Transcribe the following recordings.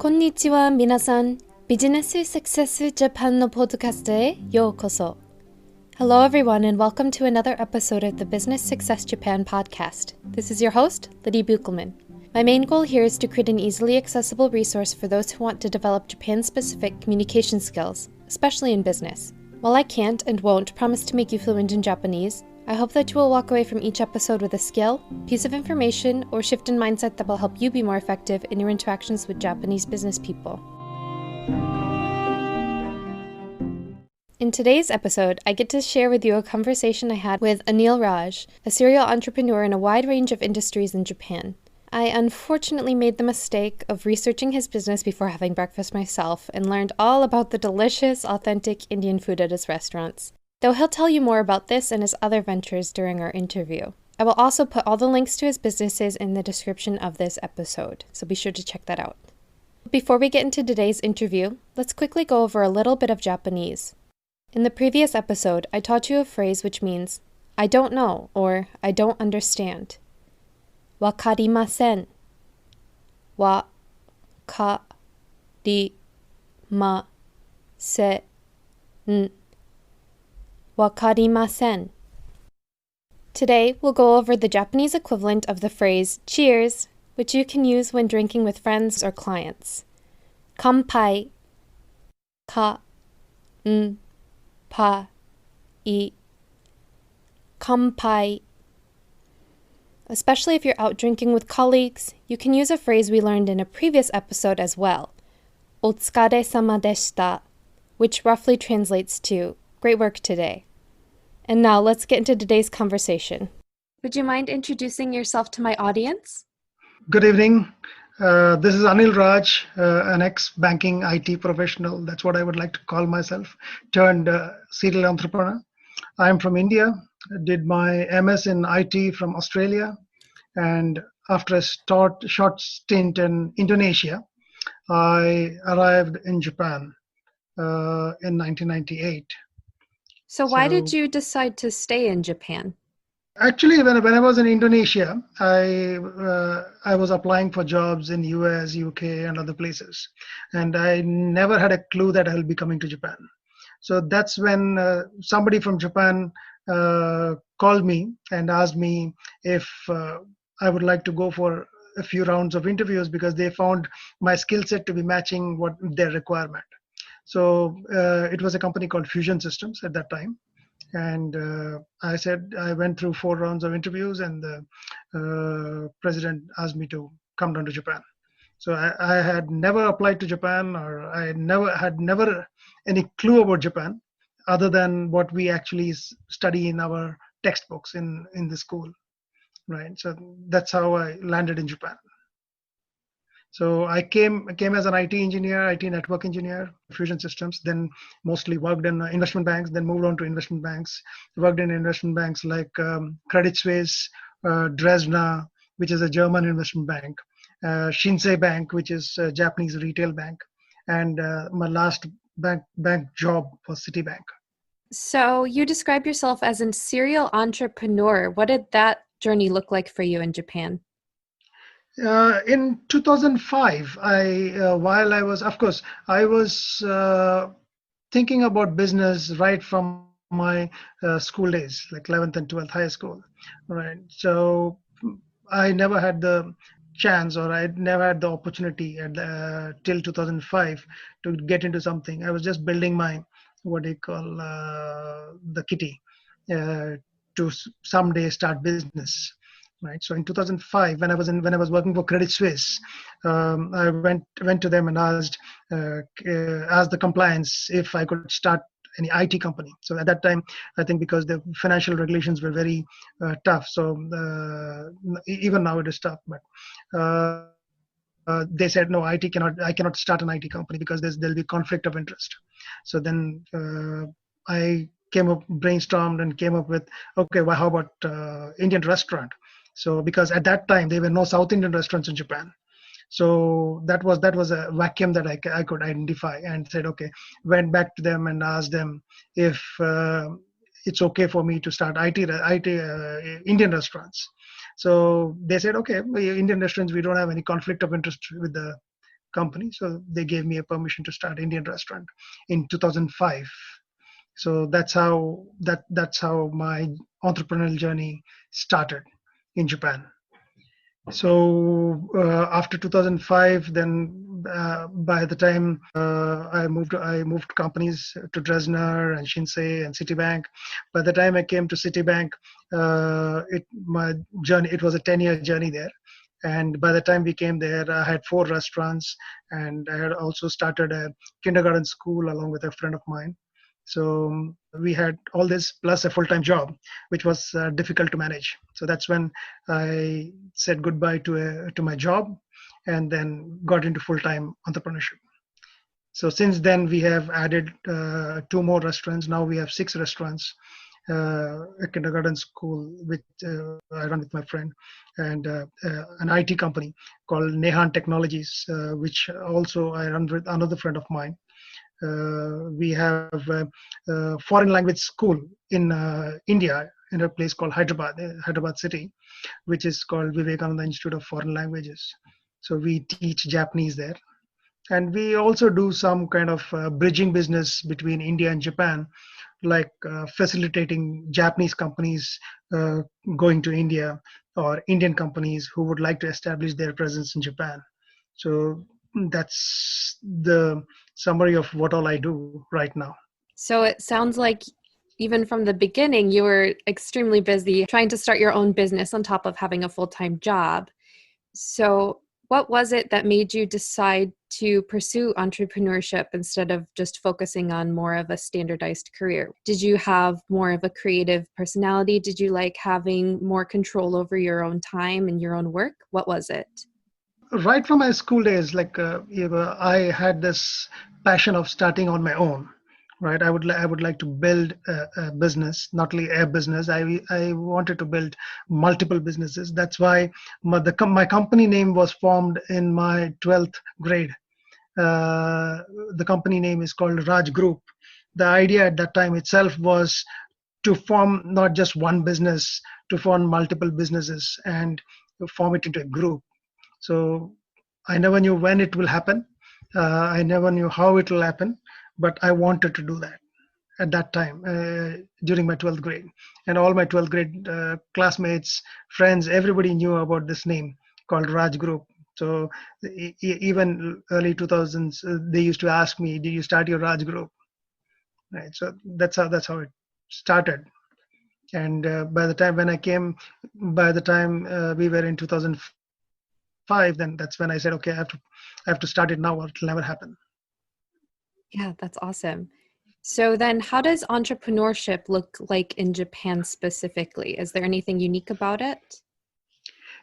こんにちは皆さん。ビジネスサクセスジャパンのポッドキャストへようこそ。Hello everyone and welcome to another episode of the Business Success Japan podcast. This is your host, Liddy Buchelman. My main goal here is to create an easily accessible resource for those who want to develop Japan-specific communication skills, especially in business. While I can't and won't promise to make you fluent in Japanese, I hope that you will walk away from each episode with a skill, piece of information, or shift in mindset that will help you be more effective in your interactions with Japanese business people. In today's episode, I get to share with you a conversation I had with Anil Raj, a serial entrepreneur in a wide range of industries in Japan. I unfortunately made the mistake of researching his business before having breakfast myself and learned all about the delicious, authentic Indian food at his restaurants. Though he'll tell you more about this and his other ventures during our interview. I will also put all the links to his businesses in the description of this episode, so be sure to check that out. Before we get into today's interview, let's quickly go over a little bit of Japanese. In the previous episode, I taught you a phrase which means, I don't know, or I don't understand. Wakarimasen. Wakarimasen. Wakarimasen. Today, we'll go over the Japanese equivalent of the phrase cheers, which you can use when drinking with friends or clients. 乾杯 かんぱい 乾杯. Especially if you're out drinking with colleagues, you can use a phrase we learned in a previous episode as well. お疲れ様でした, which roughly translates to great work today. And now let's get into today's conversation. Would you mind introducing yourself to my audience? Good evening. This is Anil Raj, an ex-banking IT professional. That's what I would like to call myself, turned serial entrepreneur. I'm from India, did my MS in IT from Australia, and after a short stint in Indonesia, I arrived in Japan in 1998. So why did you decide to stay in Japan? Actually, when I was in Indonesia, I was applying for jobs in US, UK, and other places, and I never had a clue that I'll be coming to Japan. So that's when somebody from Japan called me and asked me if I would like to go for a few rounds of interviews because they found my skill set to be matching what their requirement. So it was a company called Fusion Systems at that time. And I went through 4 rounds of interviews, and the president asked me to come down to Japan. So I had never applied to Japan, or I had never any clue about Japan other than what we actually study in our textbooks in the school, right? So that's how I landed in Japan. So I came as an IT engineer, IT network engineer, Fusion Systems, then mostly worked in investment banks, then moved on to investment banks, worked in investment banks like Credit Suisse, Dresdner, which is a German investment bank, Shinsei Bank, which is a Japanese retail bank, and my last bank job was Citibank. So you describe yourself as a serial entrepreneur. What did that journey look like for you in Japan? In 2005, while I was thinking about business right from my school days, like 11th and 12th high school, right? So I never had the chance, or I never had the opportunity till 2005 to get into something. I was just building my the kitty to someday start business. Right. So in 2005, when I was working for Credit Suisse, I went to them and asked the compliance if I could start any IT company. So at that time, I think because the financial regulations were very tough. So even now it is tough. But they said no, I cannot start an IT company because there'll be conflict of interest. So then I brainstormed and came up with, okay, well, how about Indian restaurant? So because at that time there were no South Indian restaurants in Japan, so that was a vacuum that I could identify, and said okay. Went back to them and asked them if it's okay for me to start Indian restaurants. So they said okay, Indian restaurants, we don't have any conflict of interest with the company. So they gave me a permission to start Indian restaurant in 2005. So that's how my entrepreneurial journey started in Japan. So after 2005, then by the time I moved companies to Dresdner and Shinsei and Citibank. By the time I came to Citibank, it was a 10-year journey there. And by the time we came there, I had 4 restaurants, and I had also started a kindergarten school along with a friend of mine. So we had all this plus a full-time job, which was difficult to manage. So that's when I said goodbye to my job, and then got into full-time entrepreneurship. So since then, we have added 2 more restaurants. Now we have 6 restaurants, a kindergarten school which I run with my friend, and an IT company called Nehan Technologies, which also I run with another friend of mine. We have a foreign language school in India, in a place called Hyderabad city, which is called Vivekananda Institute of Foreign Languages. So we teach Japanese there. And we also do some kind of bridging business between India and Japan, like facilitating Japanese companies going to India, or Indian companies who would like to establish their presence in Japan. So that's the summary of what all I do right now. So it sounds like even from the beginning, you were extremely busy trying to start your own business on top of having a full-time job. So what was it that made you decide to pursue entrepreneurship instead of just focusing on more of a standardized career? Did you have more of a creative personality? Did you like having more control over your own time and your own work? What was it? Right from my school days, like I had this passion of starting on my own. Right, I would like to build a business, not only a business. I wanted to build multiple businesses. That's why my company name was formed in my 12th grade. The company name is called Raj Group. The idea at that time itself was to form not just one business, to form multiple businesses and form it into a group. So I never knew when it will happen. I never knew how it will happen, but I wanted to do that at that time during my 12th grade. And all my 12th grade classmates, friends, everybody knew about this name called Raj Group. So even early 2000s, they used to ask me, "Did you start your Raj Group?" Right. So that's how it started. And by the time we were in 2005, then that's when I said, okay, I have to start it now, or it'll never happen. Yeah, that's awesome. So then how does entrepreneurship look like in Japan specifically? Is there anything unique about it?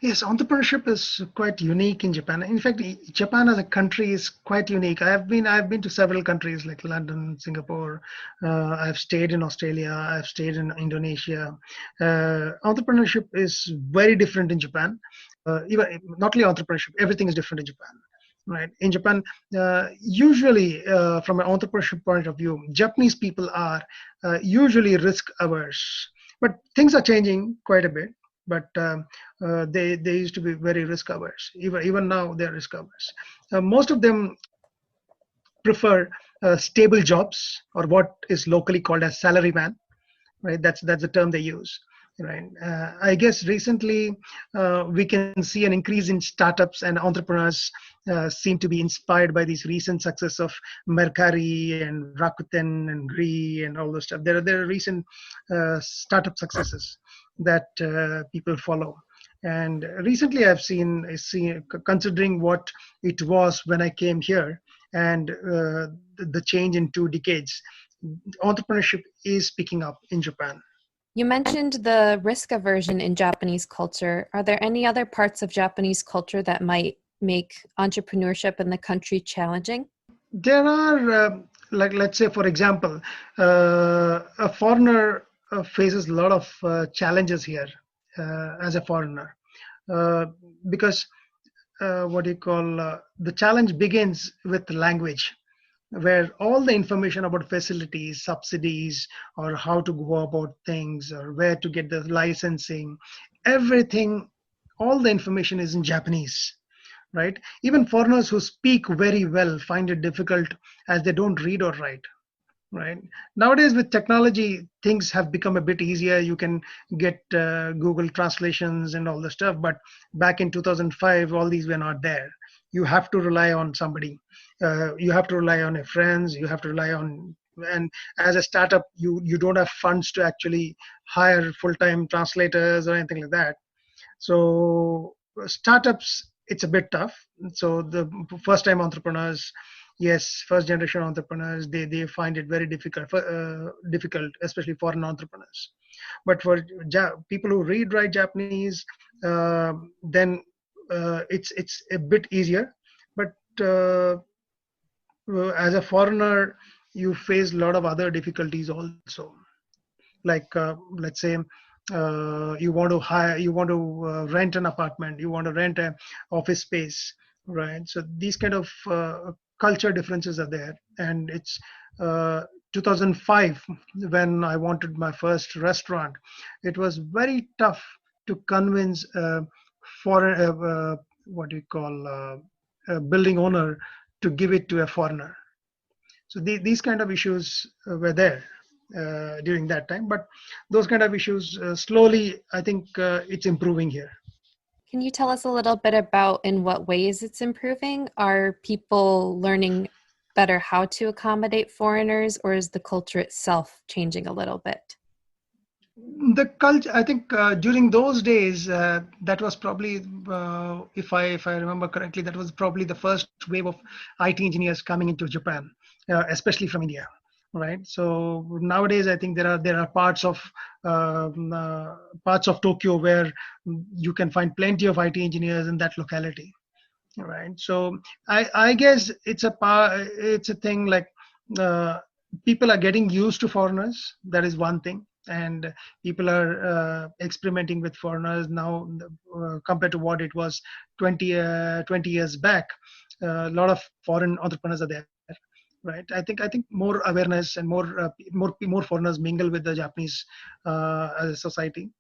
Yes, entrepreneurship is quite unique in Japan. In fact, Japan as a country is quite unique. I've been to several countries like London, Singapore. I've stayed in Australia. I've stayed in Indonesia. Entrepreneurship is very different in Japan. Even not only entrepreneurship, everything is different in Japan. Right. In Japan, usually from an entrepreneurship point of view, Japanese people are usually risk averse. But things are changing quite a bit. But they used to be very risk averse. Even now they're risk averse. Most of them prefer stable jobs, or what is locally called as salaryman. Right, that's the term they use. Right. I guess recently we can see an increase in startups, and entrepreneurs seem to be inspired by these recent success of Mercari and Rakuten and Gree and all those stuff. There are recent startup successes that people follow. And recently I've seen, considering what it was when I came here, and the change in 2 decades, entrepreneurship is picking up in Japan. You mentioned the risk aversion in Japanese culture. Are there any other parts of Japanese culture that might make entrepreneurship in the country challenging? There are, like, let's say, for example, a foreigner faces a lot of challenges here as a foreigner, because the challenge begins with language, where all the information about facilities, subsidies, or how to go about things, or where to get the licensing, everything, all the information is in Japanese. right? Even foreigners who speak very well find it difficult as they don't read or write. Right. Nowadays, with technology, things have become a bit easier. You can get Google translations and all the stuff. But back in 2005, all these were not there. You have to rely on somebody. You have to rely on your friends. You have to rely on, and as a startup, you don't have funds to actually hire full-time translators or anything like that. So startups, it's a bit tough. So the first-time entrepreneurs, yes, first-generation entrepreneurs, they find it very difficult, especially foreign entrepreneurs. But for people who read write Japanese, then it's a bit easier. But as a foreigner, you face a lot of other difficulties also. Like let's say you want to rent an apartment, you want to rent a office space, right? So these kind of culture differences are there. And it's 2005 when I wanted my first restaurant. It was very tough to convince foreign what do you call a building owner to give it to a foreigner. So these kind of issues were there during that time, but those kind of issues slowly, I think it's improving here. Can you tell us a little bit about in what ways it's improving? Are people learning better how to accommodate foreigners, or is the culture itself changing a little bit? The culture, I think, during those days, that was probably, if I remember correctly, that was probably the first wave of IT engineers coming into Japan, especially from India, right? So nowadays, I think there are parts of Tokyo where you can find plenty of IT engineers in that locality, right? So I guess it's a thing like uh, people are getting used to foreigners. That is one thing. And people are experimenting with foreigners now compared to what it was 20 years back. A lot of foreign entrepreneurs are there, right? I think more awareness and more foreigners mingle with the Japanese as a society,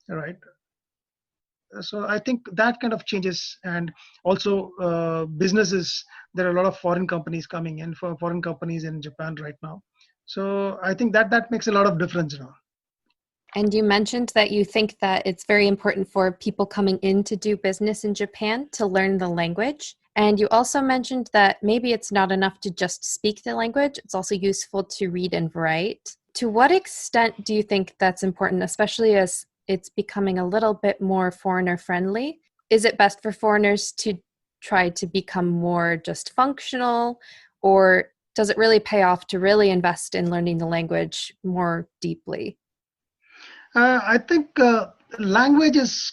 right? So I think that kind of changes. And also businesses, there are a lot of foreign companies coming in, for foreign companies in Japan right now. So I think that makes a lot of difference now. And you mentioned that you think that it's very important for people coming in to do business in Japan to learn the language. And you also mentioned that maybe it's not enough to just speak the language, it's also useful to read and write. To what extent do you think that's important, especially as it's becoming a little bit more foreigner friendly? Is it best for foreigners to try to become more just functional, or does it really pay off to really invest in learning the language more deeply? I think language is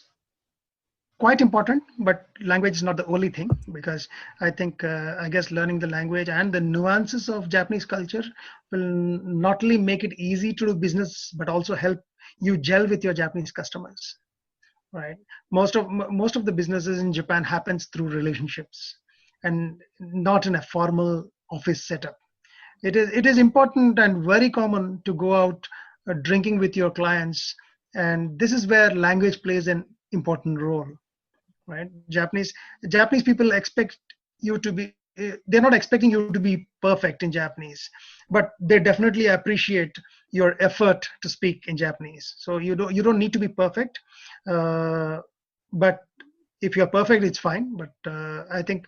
quite important, but language is not the only thing, because I think I guess learning the language and the nuances of Japanese culture will not only make it easy to do business, but also help you gel with your Japanese customers, right? Most of the businesses in Japan happens through relationships and not in a formal office setup. It is important and very common to go out drinking with your clients, and this is where language plays an important role, right? Japanese people expect you to be they're not expecting you to be perfect in Japanese, but they definitely appreciate your effort to speak in Japanese. So you don't need to be perfect, uh, but if you're perfect, it's fine. But I think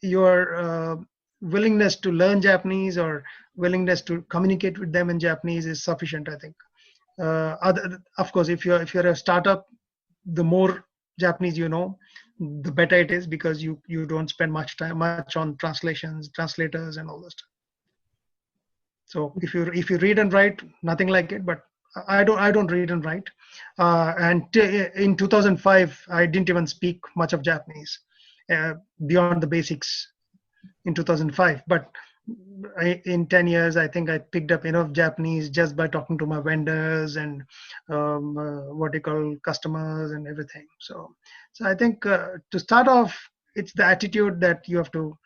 your willingness to learn Japanese or willingness to communicate with them in Japanese is sufficient, I think. Of course, if you're a startup, the more Japanese you know, the better it is, because you don't spend much on translations, translators, and all that stuff. So if you read and write, nothing like it. But I don't read and write. In 2005, I didn't even speak much of Japanese beyond the basics in 2005. But in 10 years, I think I picked up enough Japanese just by talking to my vendors and what you call customers and everything. So I think to start off, it's the attitude that you have to.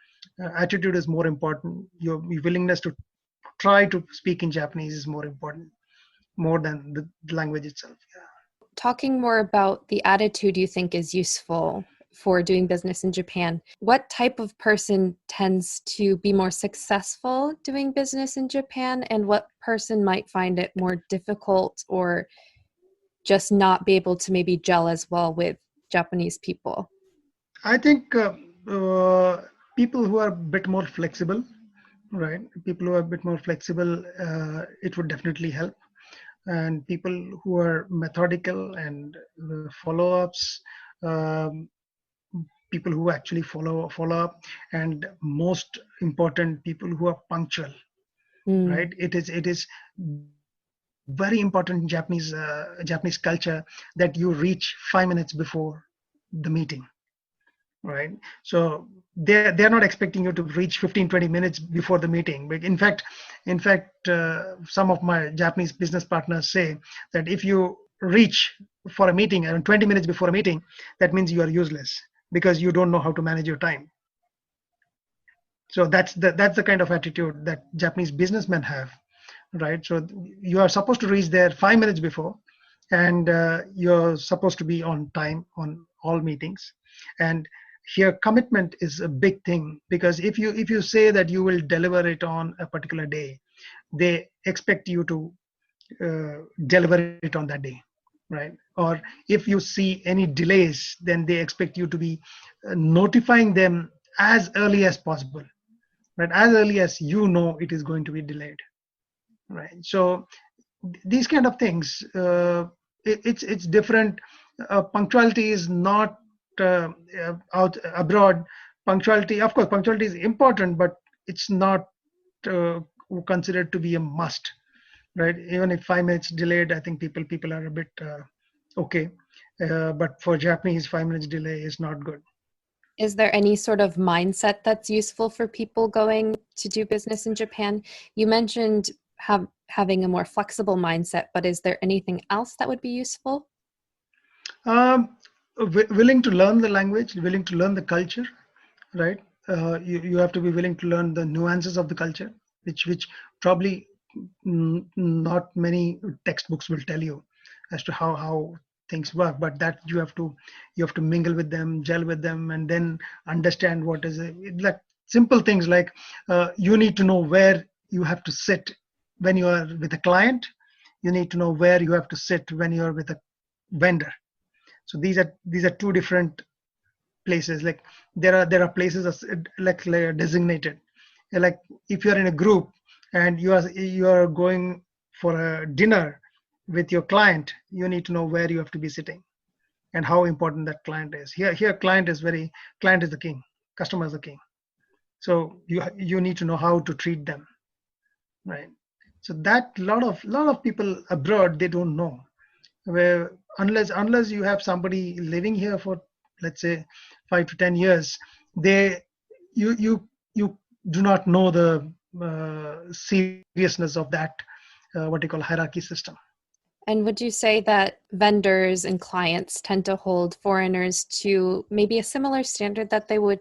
Attitude is more important. Your willingness to try to speak in Japanese is more important, more than the language itself. Yeah. Talking more about the attitude you think is useful for doing business in Japan. What type of person tends to be more successful doing business in Japan, and what person might find it more difficult or just not be able to maybe gel as well with Japanese people? I think people who are a bit more flexible, right? People who are a bit more flexible, it would definitely help. And people who are methodical and follow-ups, um, people who actually follow up, and most important, people who are punctual, Mm. right? It is very important in Japanese culture that you reach 5 minutes before the meeting, right? So they're not expecting you to reach 15-20 minutes before the meeting. But in fact, some of my Japanese business partners say that if you reach for a meeting around 20 minutes before a meeting, that means you are useless because you don't know how to manage your time. So that's the kind of attitude that Japanese businessmen have, right? So you are supposed to reach there 5 minutes before, and you're supposed to be on time on all meetings. And here, commitment is a big thing, because if you say that you will deliver it on a particular day, they expect you to deliver it on that day, right? Or if you see any delays, then they expect you to be notifying them as early as possible, right? As early as you know it is going to be delayed, right? So these kind of things, it's different. Punctuality is not out abroad. Punctuality, of course, punctuality is important, but it's not uh, considered to be a must, right? Even if 5 minutes delayed, I think people are a bit okay. But for Japanese, 5 minutes delay is not good. Is there any sort of mindset that's useful for people going to do business in Japan? You mentioned having a more flexible mindset, but is there anything else that would be useful? Willing to learn the language, willing to learn the culture, right? You have to be willing to learn the nuances of the culture, which probably not many textbooks will tell you as to how things work. But that you have to mingle with them, gel with them, and then understand what is it. Like simple things like you need to know where you have to sit when you are with a client. You need to know where you have to sit when you are with a vendor. So these are two different places. Like there are places like designated. Like if you're in a group and you are going for a dinner with your client, you need to know where you have to be sitting and how important that client is. Here client is the king, customer is the king. So you need to know how to treat them, right? So that lot of people abroad, they don't know, where unless you have somebody living here for, let's say, 5 to 10 years, they you do not know the seriousness of that, what you call hierarchy system. And would you say that vendors and clients tend to hold foreigners to maybe a similar standard that they would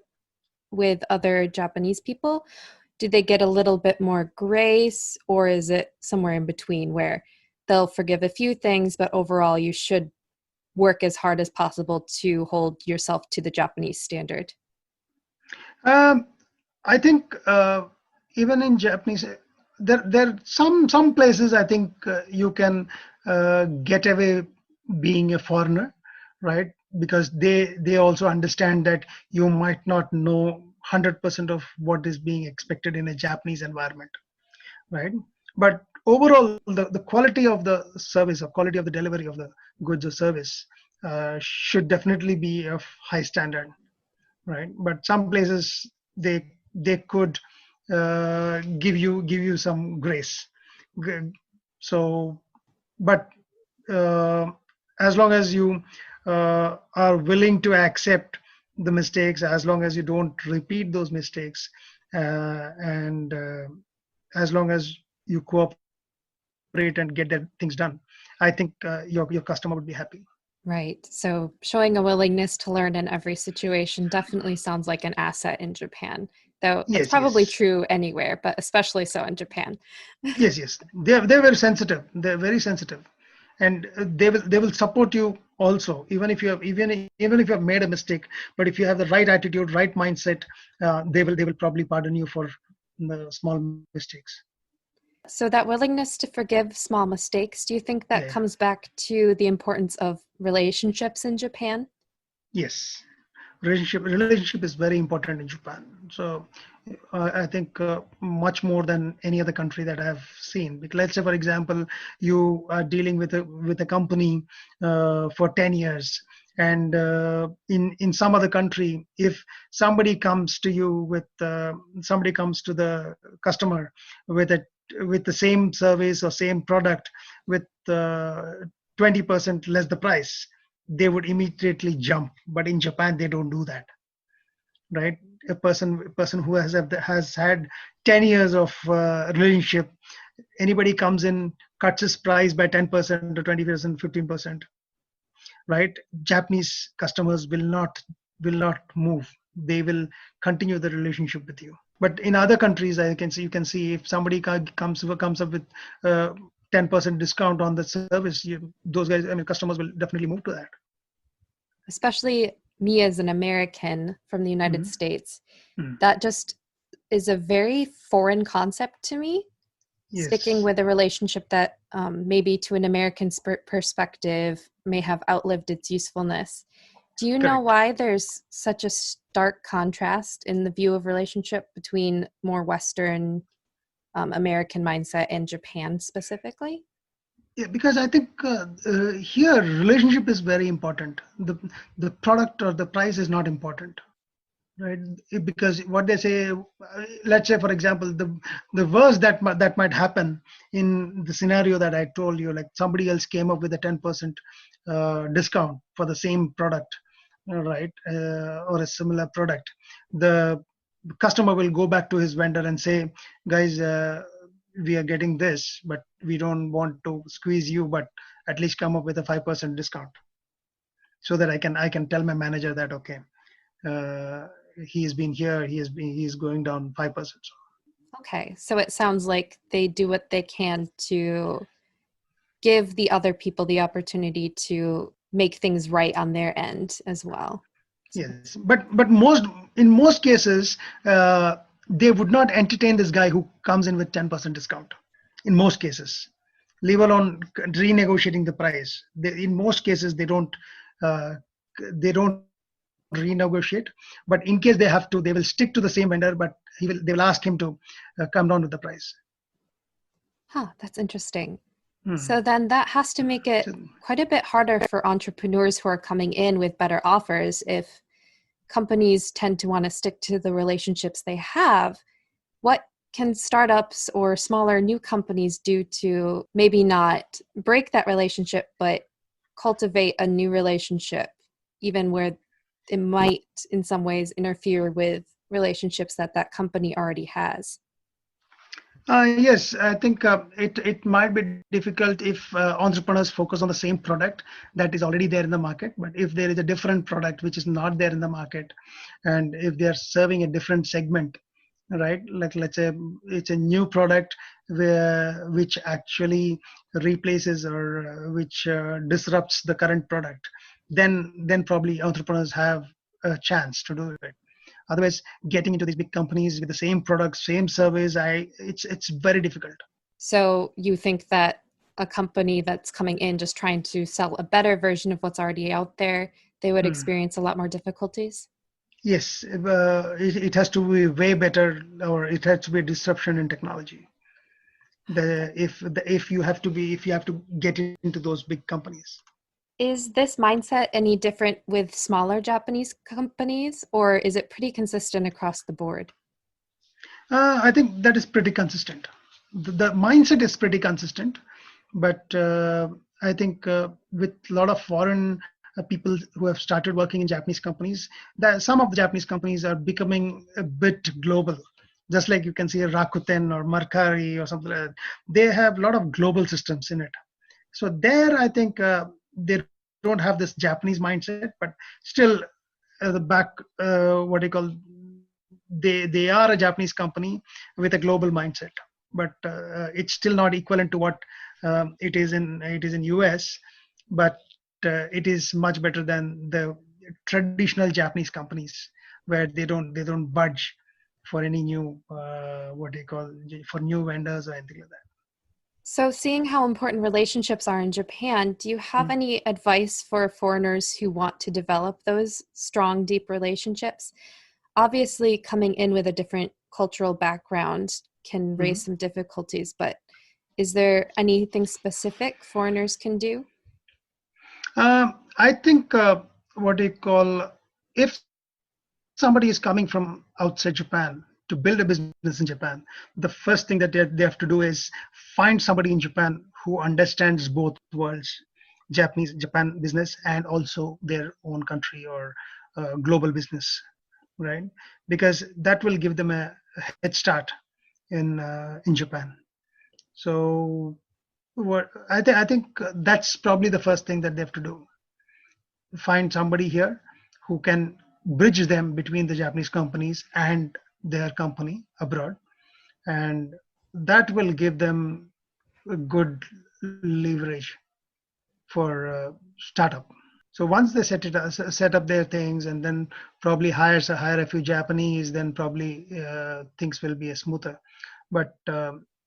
with other Japanese people? Do they get a little bit more grace, or is it somewhere in between where they'll forgive a few things, but overall you should work as hard as possible to hold yourself to the Japanese standard? um, I think even in Japanese, there some places I think you can get away being a foreigner, right? Because they also understand that you might not know 100% of what is being expected in a Japanese environment, right? But overall, the quality of the service or quality of the delivery of the goods or service should definitely be of high standard, right? But some places they could give you some grace. So, but uh, as long as you are willing to accept the mistakes, as long as you don't repeat those mistakes, and as long as you cooperate and get their things done, I think your customer would be happy. Right. So showing a willingness to learn in every situation definitely sounds like an asset in Japan, though it's Yes, probably yes. true anywhere, but especially so in Japan. Yes, yes. They're very sensitive. They're very sensitive. and they will support you also, even if you have even if you have made a mistake. But if you have the right attitude, right mindset, they will probably pardon you for the small mistakes. So that willingness to forgive small mistakes, do you think that Yeah. comes back to the importance of relationships in Japan? Yes. Relationship is very important in Japan. So I think much more than any other country that I have seen. Because let's say, for example, you are dealing with a company for 10 years, and in some other country, if somebody comes to the customer with a with the same service or same product with 20% less the price, they would immediately jump. But in Japan, they don't do that, right? A person who has had 10 years of relationship, anybody comes in, cuts his price by 10% or 20%, 15%, right? Japanese customers will not move. They will continue the relationship with you. But in other countries, you can see if somebody comes up with 10% discount on the service, those guys, I mean, customers will definitely move to that. Especially me as an American from the United Mhm. States, Mhm. that just is a very foreign concept to me. Sticking Yes. with a relationship that maybe to an American perspective may have outlived its usefulness. Do you know Correct. why there's such a stark contrast in the view of relationship between more Western American mindset and Japan specifically? Yeah, because I think here relationship is very important. The product or the price is not important, right? Because what they say, let's say for example, the worst that might happen in the scenario that I told you, like somebody else came up with a 10% discount for the same product, right, or a similar product. The customer will go back to his vendor and say, guys, we are getting this, but we don't want to squeeze you, but at least come up with a 5% discount, so that I can tell my manager that, okay, uh, he's been here, he's going down 5%. Okay, so it sounds like they do what they can to give the other people the opportunity to make things right on their end as well. Yes, but most cases, they would not entertain this guy who comes in with 10% discount. In most cases, leave alone renegotiating the price. In most cases, uh, they don't renegotiate. But in case they have to, they will stick to the same vendor. But they will ask him to come down with the price. Huh, that's interesting. Hmm. So then that has to make it So, quite a bit harder for entrepreneurs who are coming in with better offers if companies tend to want to stick to the relationships they have. What can startups or smaller new companies do to maybe not break that relationship, but cultivate a new relationship, even where it might, in some ways, interfere with relationships that that company already has? Yes, I think it might be difficult if entrepreneurs focus on the same product that is already there in the market. But if there is a different product which is not there in the market, and if they are serving a different segment, right? Like let's say it's a new product which actually replaces or which disrupts the current product, then probably entrepreneurs have a chance to do it. Otherwise, getting into these big companies with the same product, same service, it's very difficult. So you think that a company that's coming in just trying to sell a better version of what's already out there, they would Hmm. experience a lot more difficulties? Yes, it has to be way better, or it has to be a disruption in technology. If you have to get into those big companies. Is this mindset any different with smaller Japanese companies, or is it pretty consistent across the board? I think that is pretty consistent. The mindset is pretty consistent, but I think with a lot of foreign people who have started working in Japanese companies, that some of the Japanese companies are becoming a bit global. Just like you can see Rakuten or Mercari or something like that. They have a lot of global systems in it. So there, I think they don't have this Japanese mindset, but still, the back, what do you call, they are a Japanese company with a global mindset, but it's still not equivalent to what It is in US, but it is much better than the traditional Japanese companies where they don't budge for any new what they call for new vendors or anything like that. So, seeing how important relationships are in Japan, do you have Mm. any advice for foreigners who want to develop those strong, deep relationships? Obviously, coming in with a different cultural background can raise Mhm. some difficulties, but is there anything specific foreigners can do? I think what they call if somebody is coming from outside Japan to build a business in Japan, the first thing that they have to do is find somebody in Japan who understands both worlds, Japan business and also their own country or global business, right? Because that will give them a head start in Japan. So what I think that's probably the first thing that they have to do, find somebody here who can bridge them between the Japanese companies and their company abroad, and that will give them a good leverage for startup. So once they set up their things, and then probably hire a few Japanese, then probably things will be smoother. But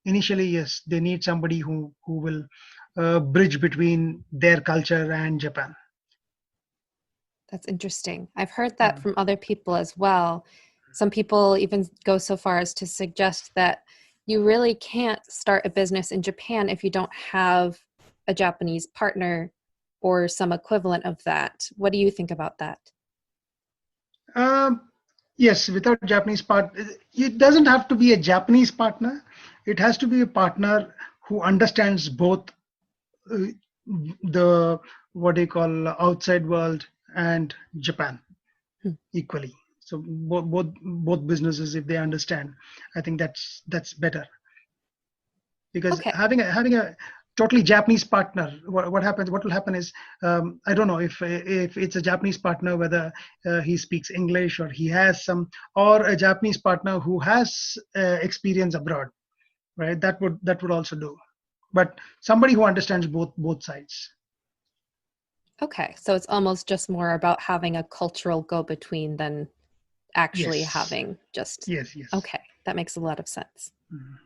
initially, yes, they need somebody who will bridge between their culture and Japan. That's interesting. I've heard that from other people as well. Some people even go so far as to suggest that you really can't start a business in Japan if you don't have a Japanese partner or some equivalent of that. What do you think about that? Um, yes, without Japanese part, it doesn't have to be a Japanese partner. It has to be a partner who understands both uh, the what they call outside world and Japan Hmm. equally. So both businesses, if they understand, I think that's better. Because Okay. having a totally Japanese partner, what will happen is, I don't know if it's a Japanese partner, whether he speaks English or he has some, or a Japanese partner who has experience abroad, right? That would also do, but somebody who understands both sides. Okay. So it's almost just more about having a cultural go-between than actually Yes, having just, yes. okay, that makes a lot of sense. Mhm.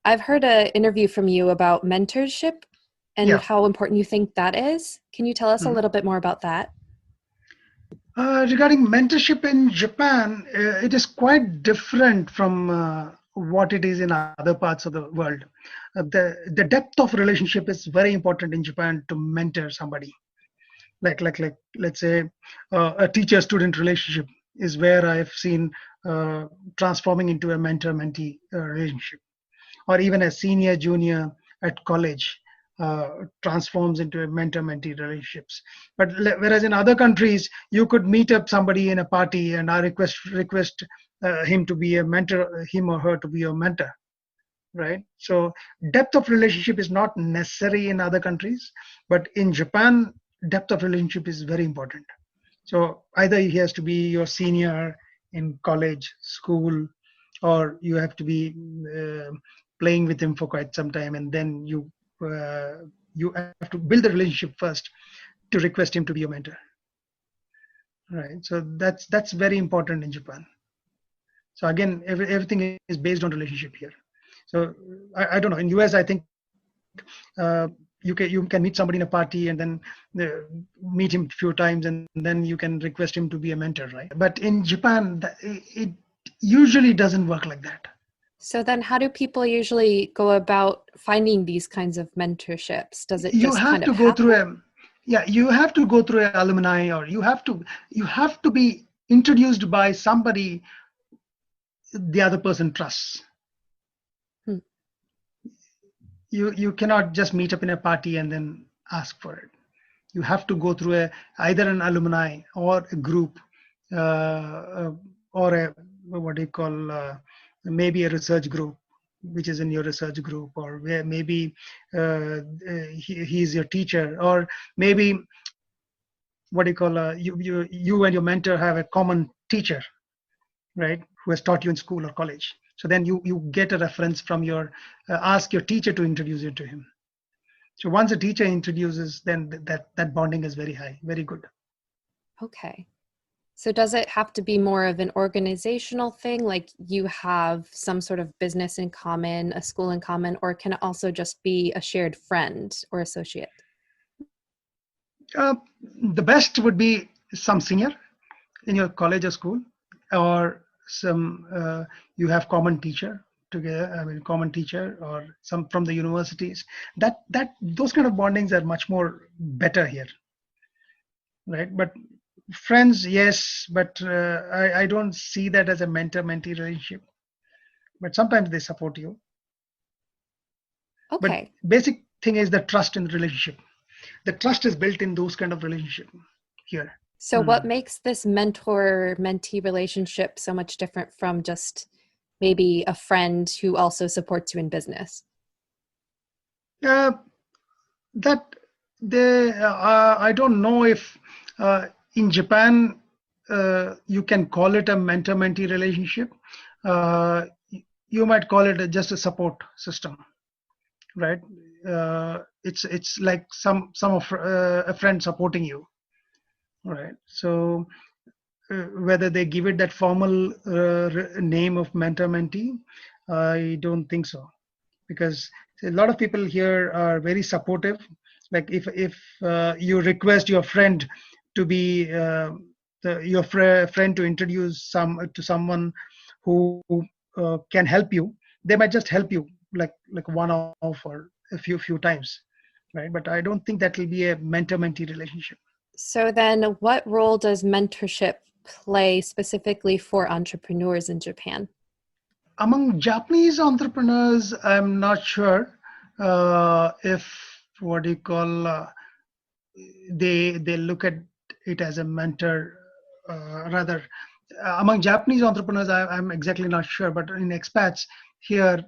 I've heard an interview from you about mentorship and Yeah. how important you think that is. Can you tell us a Mhm. little bit more about that? Regarding mentorship in Japan, it is quite different from what it is in other parts of the world. The depth of relationship is very important in Japan to mentor somebody. Like let's say a teacher-student relationship is where I've seen transforming into a mentor-mentee relationship, or even a senior junior at college transforms into a mentor-mentee relationships. But whereas in other countries, you could meet up somebody in a party and I request him to be a mentor, him or her to be your mentor, right? So depth of relationship is not necessary in other countries, but in Japan, depth of relationship is very important. So either he has to be your senior in college, school, or you have to be uh, playing with him for quite some time, and then you have to build the relationship first to request him to be your mentor, right? So that's very important in Japan. So again, everything is based on relationship here. So I don't know. In US, I think you can meet somebody in a party and then uh, meet him a few times and then you can request him to be a mentor, right? But in Japan, it usually doesn't work like that. So then how do people usually go about finding these kinds of mentorships? Does it You just have kind to of go through happen? a Yeah, you have to go through a alumni, or you have to be introduced by somebody the other person trusts. Hmm. You cannot just meet up in a party and then ask for it. You have to go through either an alumni or a group, or a what do you call maybe a research group, which is in your research group, or where maybe he's your teacher, or maybe what do you call you and your mentor have a common teacher, right, who has taught you in school or college. So then you get a reference from your ask your teacher to introduce you to him. So once a teacher introduces, then that bonding is very high, very good. Okay. So does it have to be more of an organizational thing, like you have some sort of business in common, a school in common, or can it also just be a shared friend or associate? Uh, the best would be some senior in your college or school, or some you have common teacher together. I mean, common teacher or some from the universities. That those kind of bondings are much more better here, right? But friends, yes, but I don't see that as a mentor-mentee relationship. But sometimes they support you. But Okay. basic thing is the trust in the relationship. The trust is built in those kind of relationship here. So what makes this mentor-mentee relationship so much different from just maybe a friend who also supports you in business? Uh, that they I don't know if in Japan you can call it a mentor-mentee relationship. Uh, you might call it just a support system, right? It's like some of a friend supporting you, right? So whether they give it that formal name of mentor-mentee, I don't think so, because a lot of people here are very supportive. Like if you request your friend to be your friend to introduce someone who can help you, they might just help you like one off or a few times, right? But I don't think that will be a mentor-mentee relationship. So then what role does mentorship play specifically for entrepreneurs in Japan? Among Japanese entrepreneurs, I'm not sure if what do you call they look at it as a mentor. Rather, among Japanese entrepreneurs, I'm exactly not sure. But in expats here,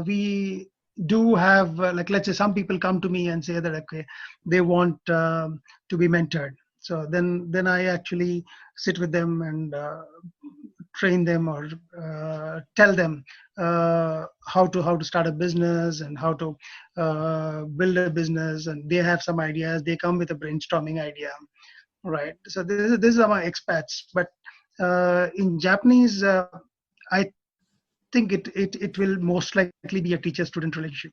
we do have like, let's say some people come to me and say that okay, they want to be mentored. So then I actually sit with them and train them or tell them how to start a business and how to build a business, and they have some ideas, they come with a brainstorming idea, right? So this is my expats. But in Japanese, I think it will most likely be a teacher student relationship.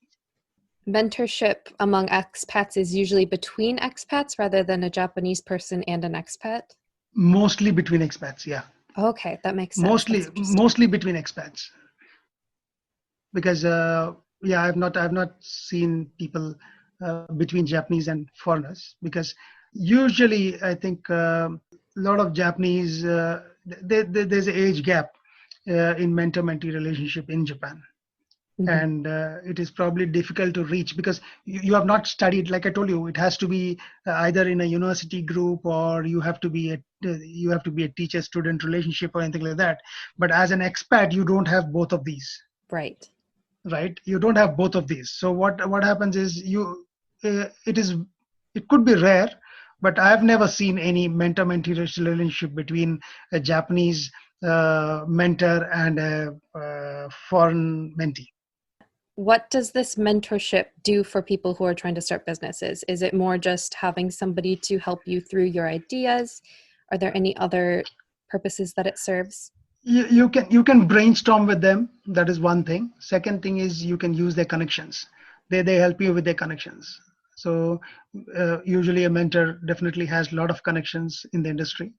Mentorship among expats is usually between expats rather than a Japanese person and an expat? Mostly between expats, yeah. Okay, that makes sense. mostly That's interesting. mostly between expats, because yeah, I've not seen people between Japanese and foreigners, because usually I think a lot of Japanese there's an age gap in mentor-mentee relationship in Japan, Mhm. and it is probably difficult to reach because you have not studied. Like I told you, it has to be either in a university group, or you have to be a teacher student relationship or anything like that. But as an expat, you don't have both of these, Right. right? You don't have both of these. So what happens is it could be rare, but I've never seen any mentor-mentee relationship between a Japanese mentor and a foreign mentee. What does this mentorship do for people who are trying to start businesses? Is it more just having somebody to help you through your ideas? Are there any other purposes that it serves? You can brainstorm with them. That is one thing. Second thing is you can use their connections. They help you with their connections. So usually a mentor definitely has a lot of connections in the industry.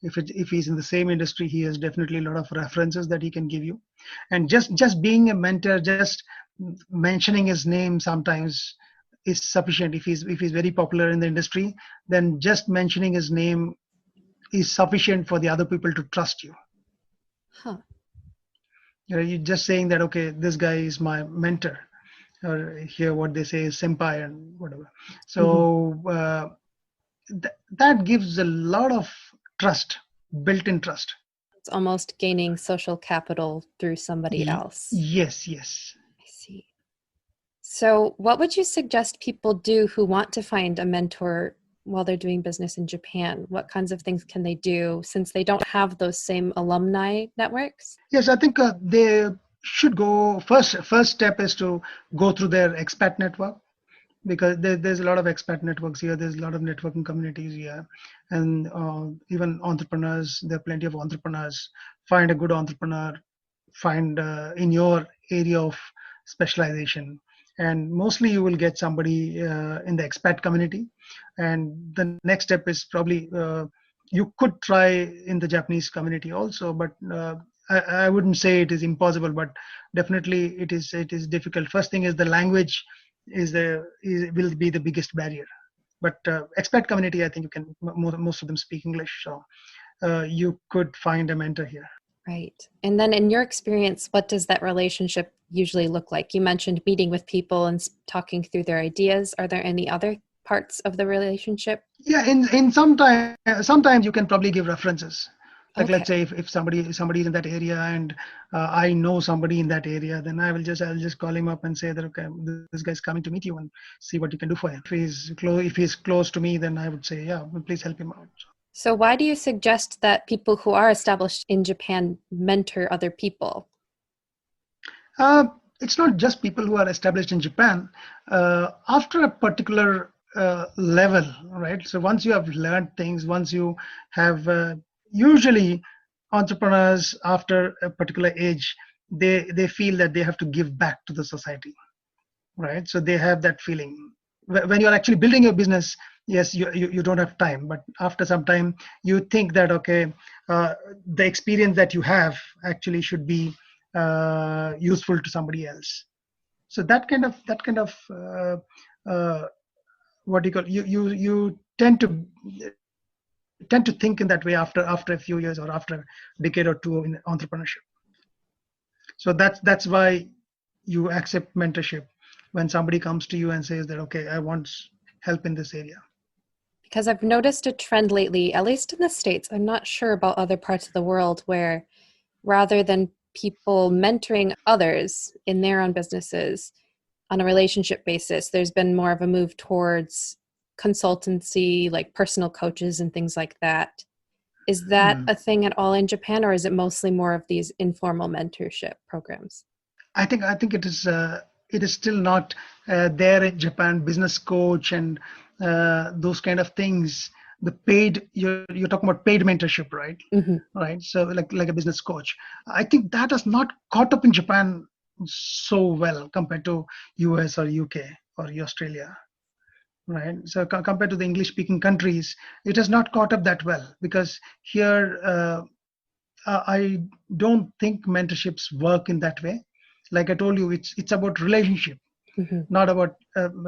If he's in the same industry, he has definitely a lot of references that he can give you. And just being a mentor, just mentioning his name sometimes is sufficient. If he's very popular in the industry, then just mentioning his name is sufficient for the other people to trust you. Huh. You're just saying that okay, this guy is my mentor, or here what they say is senpai and whatever. Mhm. So that gives a lot of trust, built-in trust. It's almost gaining social capital through somebody else. Yes, yes. I see. So, what would you suggest people do who want to find a mentor while they're doing business in Japan? What kinds of things can they do since they don't have those same alumni networks? Yes, I think they should go first. First step is to go through their expat network, because there's a lot of expat networks here. There's a lot of networking communities here, and even entrepreneurs. There are plenty of entrepreneurs. Find a good entrepreneur. Find in your area of specialization, and mostly you will get somebody in the expat community. And the next step is probably you could try in the Japanese community also, but I wouldn't say it is impossible, but definitely it is difficult. First thing is the language will be the biggest barrier. But expat community, I think you can most of them speak English, so you could find a mentor here. Right. And then in your experience, what does that relationship usually look like? You mentioned meeting with people and talking through their ideas. Are there any other parts of the relationship? Yeah, in sometimes you can probably give references. Like Okay. let's say if somebody is in that area and I know somebody in that area, then I'll just call him up and say that okay, this guy's coming to meet you and see what you can do for him. If he's close to me, then I would say yeah, please help him out. So why do you suggest that people who are established in Japan mentor other people? Uh, it's not just people who are established in Japan. After a particular level, right? So once you have learned things, once you have usually entrepreneurs after a particular age, they feel that they have to give back to the society, right? So they have that feeling. When you're actually building your business, yes, you don't have time, but after some time, you think that okay, the experience that you have actually should be useful to somebody else. So that kind of what do you call you tend to think in that way after a few years or after a decade or two in entrepreneurship. So that's why you accept mentorship when somebody comes to you and says that okay, I want help in this area. Because I've noticed a trend lately, at least in the States, I'm not sure about other parts of the world, where rather than people mentoring others in their own businesses on a relationship basis, there's been more of a move towards consultancy, like personal coaches and things like that. Is that Hmm. a thing at all in Japan, or is it mostly more of these informal mentorship programs? I think it is still not there in Japan. Business coach and those kind of things. The paid you're talking about paid mentorship, right? Hmm. Right. So like a business coach. I think that has not caught up in Japan so well compared to US or UK or Australia. Right. So compared to the English speaking countries, it has not caught up that well because here I don't think mentorships work in that way. Like I told you, it's about relationship, Hmm. not about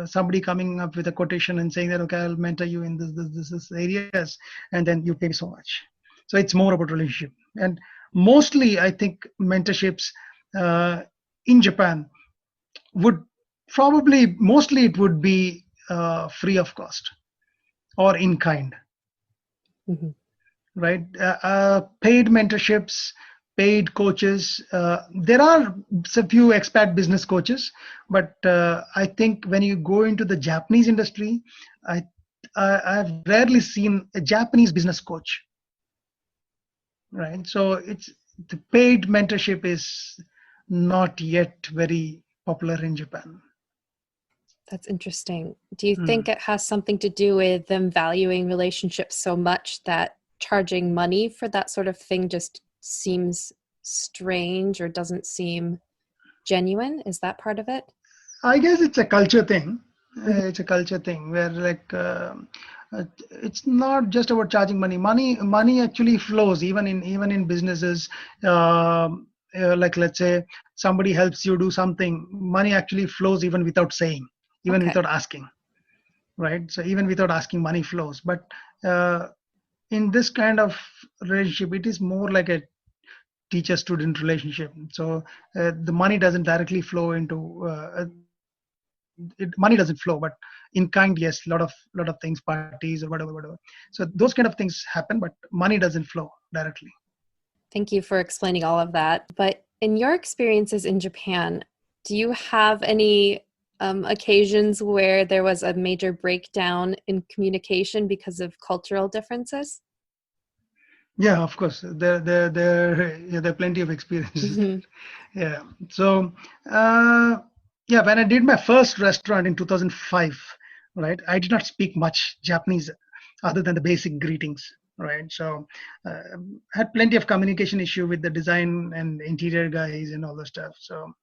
somebody coming up with a quotation and saying that okay, I'll mentor you in this areas, and then you pay me so much. So it's more about relationship, and mostly I think mentorships uh, in Japan would probably mostly it would be free of cost or in kind, Hmm. right? Paid mentorships, paid coaches. There are a few expat business coaches, but I think when you go into the Japanese industry, I I've rarely seen a Japanese business coach, right? So it's the paid mentorship is not yet very popular in Japan. That's interesting. Do you Hmm. think it has something to do with them valuing relationships so much that charging money for that sort of thing just seems strange or doesn't seem genuine? Is that part of it? I guess it's a culture thing. Mhm. It's a culture thing where it's not just about charging money. Money actually flows even in businesses. Like let's say somebody helps you do something, money actually flows even without saying, even Okay. without asking, right? So even without asking, money flows. But uh, in this kind of relationship, it is more like a teacher-student relationship. So the money doesn't directly flow into money doesn't flow, but in kind, yes, lot of things, parties or whatever. So those kind of things happen, but money doesn't flow directly. Thank you for explaining all of that. But in your experiences in Japan, do you have any occasions where there was a major breakdown in communication because of cultural differences? Yeah, of course, there are plenty of experiences there. Hmm. Yeah. So uh, Yeah, when I did my first restaurant in 2005, right, I did not speak much Japanese other than the basic greetings, right? So uh, had plenty of communication issue with the design and interior guys and all the stuff. So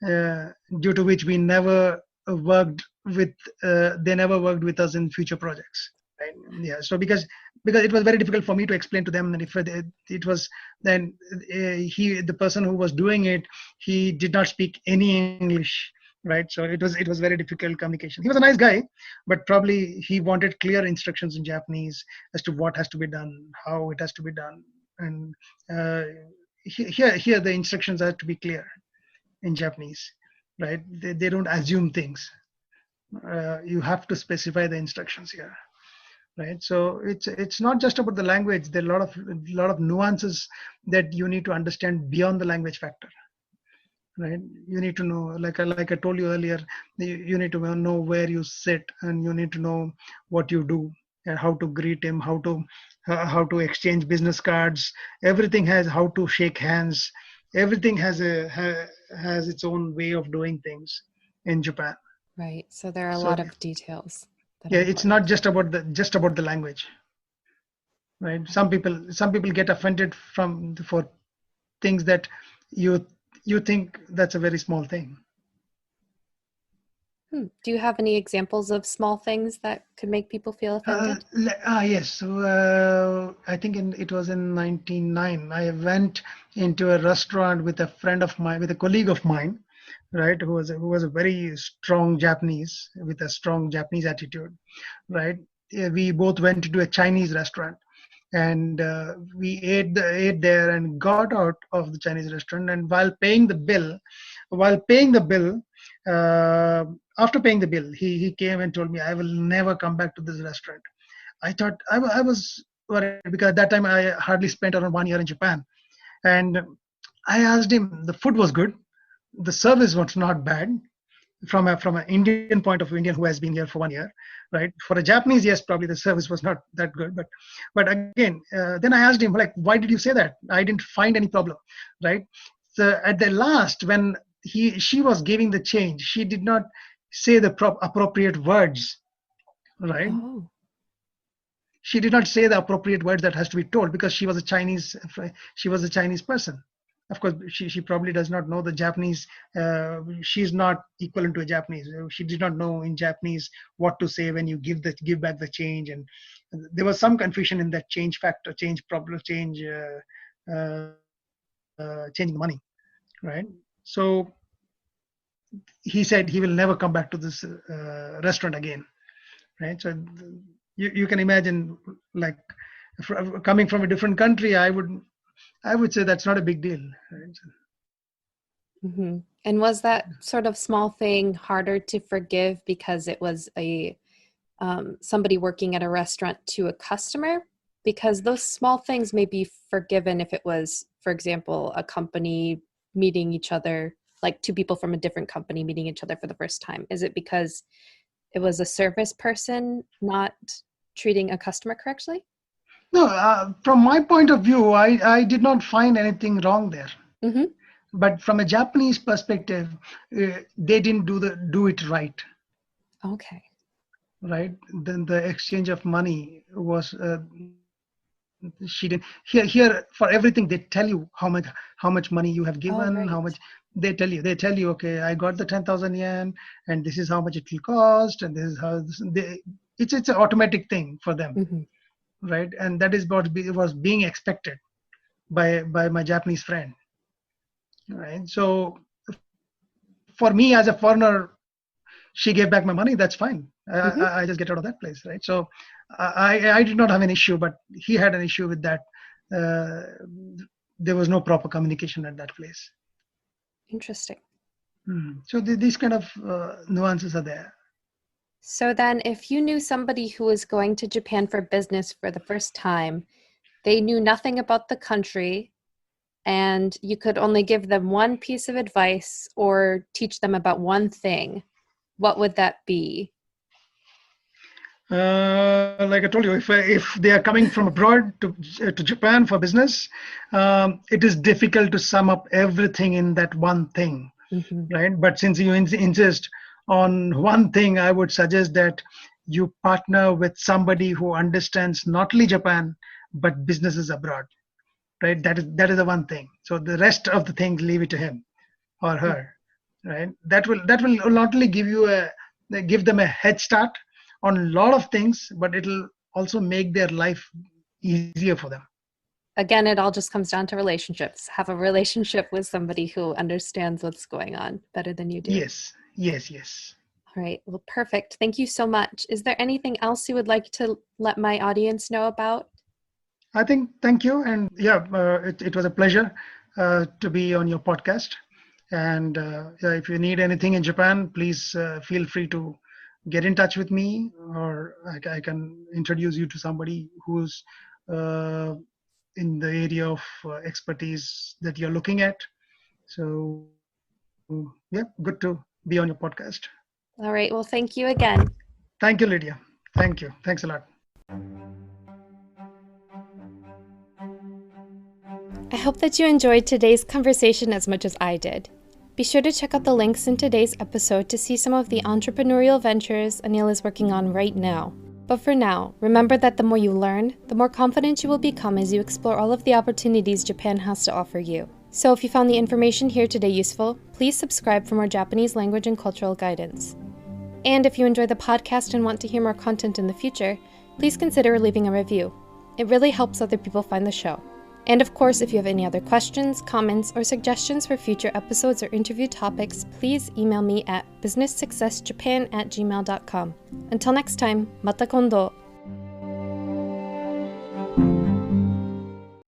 uh, due to which we never worked with, they never worked with us in future projects. Right? Yeah. So because it was very difficult for me to explain to them, and if it was then the person who was doing it, he did not speak any English, right? So it was very difficult communication. He was a nice guy, but probably he wanted clear instructions in Japanese as to what has to be done, how it has to be done. And uh, here the instructions are to be clear in Japanese, right? They don't assume things. You have to specify the instructions here, right? So it's not just about the language. There are a lot of nuances that you need to understand beyond the language factor, right? You need to know, like I told you earlier, you need to know where you sit, and you need to know what you do and how to greet him, how to exchange business cards. Everything has how to shake hands. Everything has its own way of doing things in Japan. Right. So there are a So lot of details that are yeah, it's not important. just about the language, right? Some people get offended for things that you you think that's a very small thing. Do you have any examples of small things that could make people feel offended? Yes. So I think it was in 1999. I went into a restaurant with a friend of mine, with a colleague of mine, right, who was a very strong Japanese, with a strong Japanese attitude, right? Yeah, we both went to a Chinese restaurant, and we ate there and got out of the Chinese restaurant. And while paying the bill, uh, after paying the bill, he came and told me, "I will never come back to this restaurant." I thought I was worried because at that time I hardly spent around 1 year in Japan, and I asked him. The food was good, the service was not bad, from an Indian point of view, Indian who has been here for 1 year, right? For a Japanese, yes, probably the service was not that good, but again, then I asked him, like, why did you say that? I didn't find any problem, right? So at the last, when she was giving the change, she did not say the appropriate words, right? Oh, She did not say the appropriate words that has to be told, because she was a Chinese person. Of course, she probably does not know the Japanese. She's not equivalent to a Japanese. She did not know in Japanese what to say when you give back the change. And there was some confusion in that change factor, change problem, changing the money, right? So he said he will never come back to this restaurant again, right? So you can imagine, like, coming from a different country, I would say that's not a big deal, right? And was that sort of small thing harder to forgive because it was a somebody working at a restaurant to a customer? Because those small things may be forgiven if it was, for example, a company meeting each other, like two people from a different company meeting each other for the first time. Is it because it was a service person not treating a customer correctly? No, from my point of view, I did not find anything wrong there. Mm-hmm. But from a Japanese perspective, they didn't do it right. Okay. Right? Then the exchange of money was, she didn't. Here for everything they tell you how much money you have Oh, given, how right. much they tell you, okay, I got the 10,000 yen, and this is how much it will cost, and this is how it's an automatic thing for them, Mm-hmm. right? And that is what was being expected by my Japanese friend, right? So for me as a foreigner, she gave back my money, that's fine. Mm-hmm. I just get out of that place, right? So I did not have an issue, but he had an issue with that. uh, there was no proper communication at that place. Interesting. So these kind of nuances are there. So then, if you knew somebody who was going to Japan for business for the first time, they knew nothing about the country, and you could only give them one piece of advice or teach them about one thing, what would that be? Like I told you, if they are coming from abroad to Japan for business, it is difficult to sum up everything in that one thing. right? But since you insist on one thing, I would suggest that you partner with somebody who understands not only Japan, but businesses abroad, right? That is the one thing. So the rest of the things, leave it to him or her, right? That will not only give them a head start on a lot of things, but it'll also make their life easier for them. Again, it all just comes down to relationships. Have a relationship with somebody who understands what's going on better than you do. Yes. All right. Well, perfect. Thank you so much. Is there anything else you would like to let my audience know about? I think, thank you. And yeah, it was a pleasure to be on your podcast. And if you need anything in Japan, please feel free to get in touch with me, or I can introduce you to somebody who's in the area of expertise that you're looking at. So yeah, good to be on your podcast. All right. Well, thank you again. Thank you, Lydia. Thank you. Thanks a lot. I hope that you enjoyed today's conversation as much as I did. Be sure to check out the links in today's episode to see some of the entrepreneurial ventures Anil is working on right now. But for now, remember that the more you learn, the more confident you will become as you explore all of the opportunities Japan has to offer you. So if you found the information here today useful, please subscribe for more Japanese language and cultural guidance. And if you enjoy the podcast and want to hear more content in the future, please consider leaving a review. It really helps other people find the show. And of course, if you have any other questions, comments, or suggestions for future episodes or interview topics, please email me at businesssuccessjapan@gmail.com. Until next time, mata kondo!